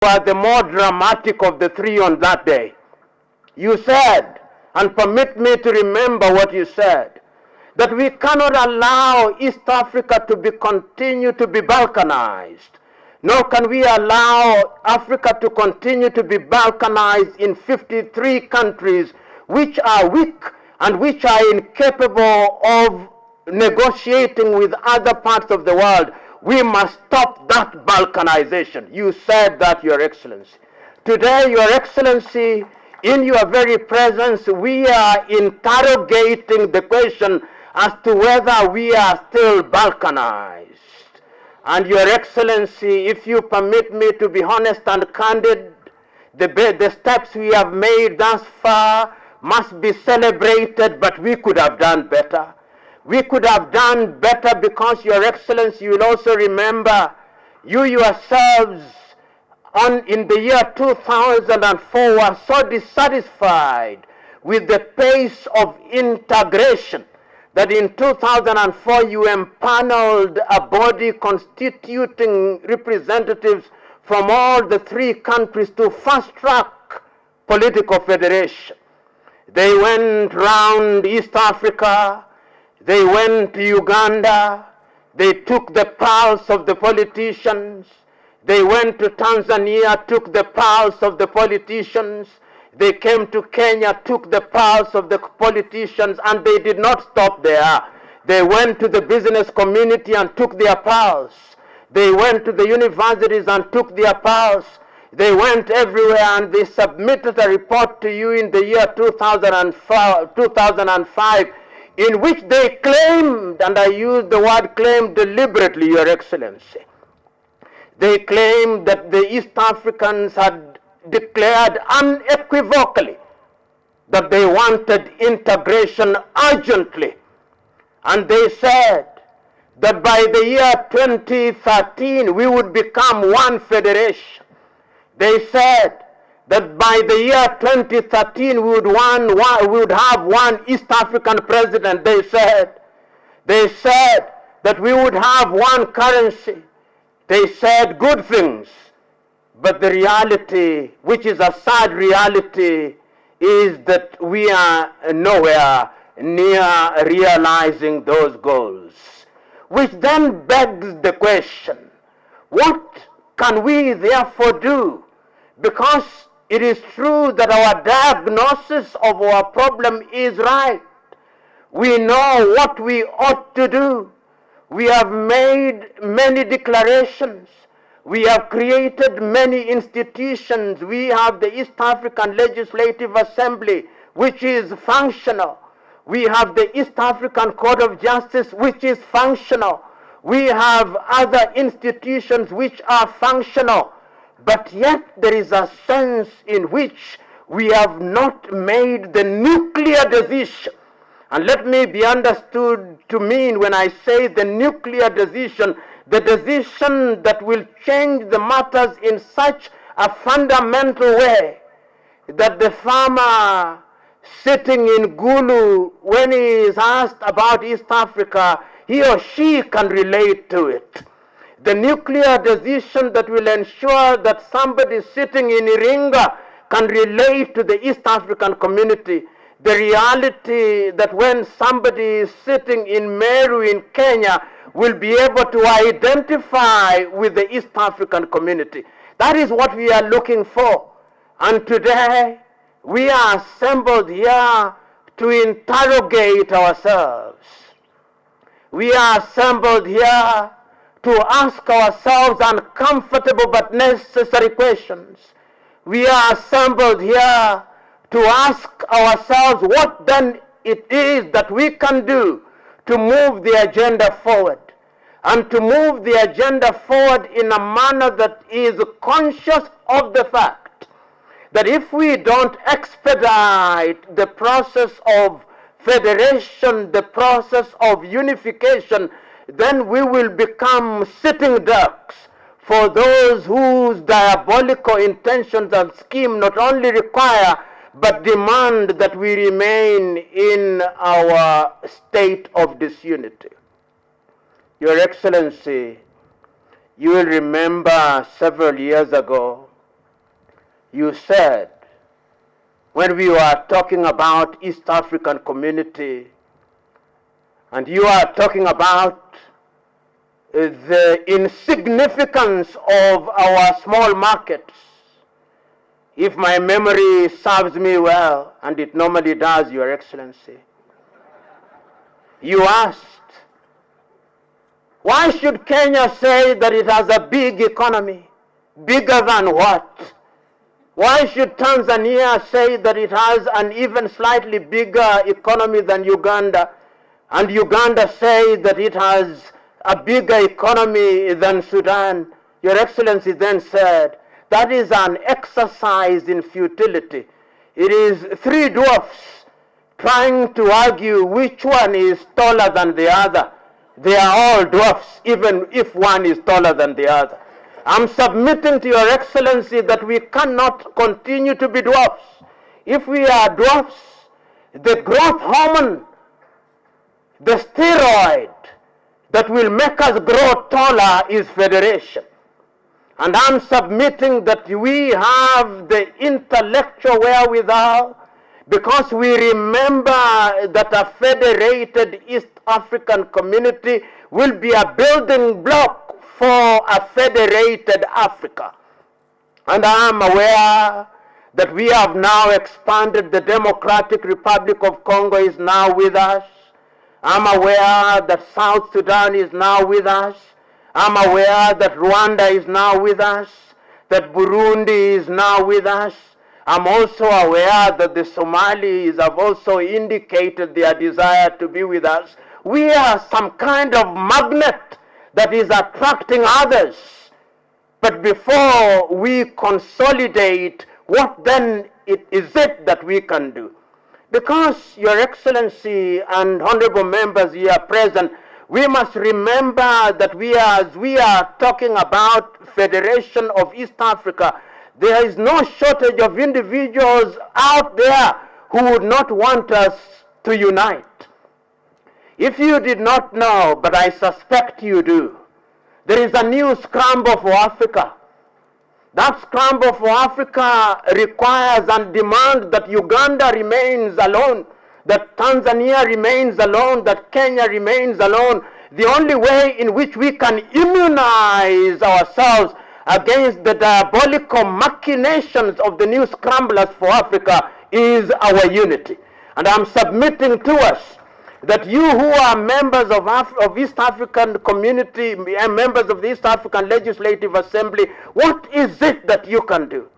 were the more dramatic of the three on that day. You said, and permit me to remember what you said, that we cannot allow East Africa to continue to be balkanized, nor can we allow Africa to continue to be balkanized in 53 countries which are weak and which are incapable of negotiating with other parts of the world. We must stop that balkanization. You said that, Your Excellency. Today, Your Excellency, in your very presence, we are interrogating the question as to whether we are still balkanized. And Your Excellency, if you permit me to be honest and candid, the steps we have made thus far must be celebrated, but we could have done better. We could have done better because, Your Excellency, you will also remember, you yourselves in the year 2004 were so dissatisfied with the pace of integration that in 2004 you empaneled a body constituting representatives from all the three countries to fast-track political federation. They went round East Africa, they went to Uganda, they took the pulse of the politicians, they went to Tanzania, took the pulse of the politicians, they came to Kenya, took the pulse of the politicians, and they did not stop there. They went to the business community and took their pulse. They went to the universities and took their pulse. They went everywhere and they submitted a report to you in the year 2005 in which they claimed, and I use the word claim deliberately, Your Excellency, they claimed that the East Africans had declared unequivocally that they wanted integration urgently. And they said that by the year 2013 we would become one federation. They said that by the year 2013 we would have one East African president. They said that we would have one currency. They said good things. But the reality, which is a sad reality, is that we are nowhere near realizing those goals. Which then begs the question, what can we therefore do? Because it is true that our diagnosis of our problem is right. We know what we ought to do. We have made many declarations. We have created many institutions. We have the East African Legislative Assembly, which is functional. We have the East African Court of Justice, which is functional. We have other institutions which are functional. But yet there is a sense in which we have not made the nuclear decision. And let me be understood to mean, when I say the nuclear decision, the decision that will change the matters in such a fundamental way that the farmer sitting in Gulu, when he is asked about East Africa, he or she can relate to it. The nuclear decision that will ensure that somebody sitting in Iringa can relate to the East African community. The reality that when somebody is sitting in Meru in Kenya will be able to identify with the East African community. That is what we are looking for. And today, we are assembled here to interrogate ourselves. We are assembled here to ask ourselves uncomfortable but necessary questions. We are assembled here to ask ourselves what then it is that we can do to move the agenda forward, and to move the agenda forward in a manner that is conscious of the fact that if we don't expedite the process of federation, the process of unification, then we will become sitting ducks for those whose diabolical intentions and scheme not only require but demand that we remain in our state of disunity. Your Excellency, you will remember several years ago, you said when we were talking about East African community, and you are talking about the insignificance of our small markets. If my memory serves me well, and it normally does, Your Excellency, you asked, why should Kenya say that it has a big economy? Bigger than what? Why should Tanzania say that it has an even slightly bigger economy than Uganda, and Uganda say that it has a bigger economy than Sudan? Your Excellency then said, that is an exercise in futility. It is three dwarfs trying to argue which one is taller than the other. They are all dwarfs, even if one is taller than the other. I'm submitting to Your Excellency that we cannot continue to be dwarfs. If we are dwarfs, the growth hormone, the steroid that will make us grow taller is federation. And I'm submitting that we have the intellectual wherewithal, because we remember that a federated East African community will be a building block for a federated Africa. And I am aware that we have now expanded. The Democratic Republic of Congo is now with us. I'm aware that South Sudan is now with us. I'm aware that Rwanda is now with us, that Burundi is now with us. I'm also aware that the Somalis have also indicated their desire to be with us. We are some kind of magnet that is attracting others. But before we consolidate, what then is it that we can do? Because, Your Excellency and honorable members here present, we must remember that as we are talking about Federation of East Africa, there is no shortage of individuals out there who would not want us to unite. If you did not know, but I suspect you do, there is a new scramble for Africa. That scramble for Africa requires and demands that Uganda remains alone, that Tanzania remains alone, that Kenya remains alone. The only way in which we can immunize ourselves against the diabolical machinations of the new scramblers for Africa is our unity. And I'm submitting to us that you who are members of East African community and members of the East African Legislative Assembly, what is it that you can do?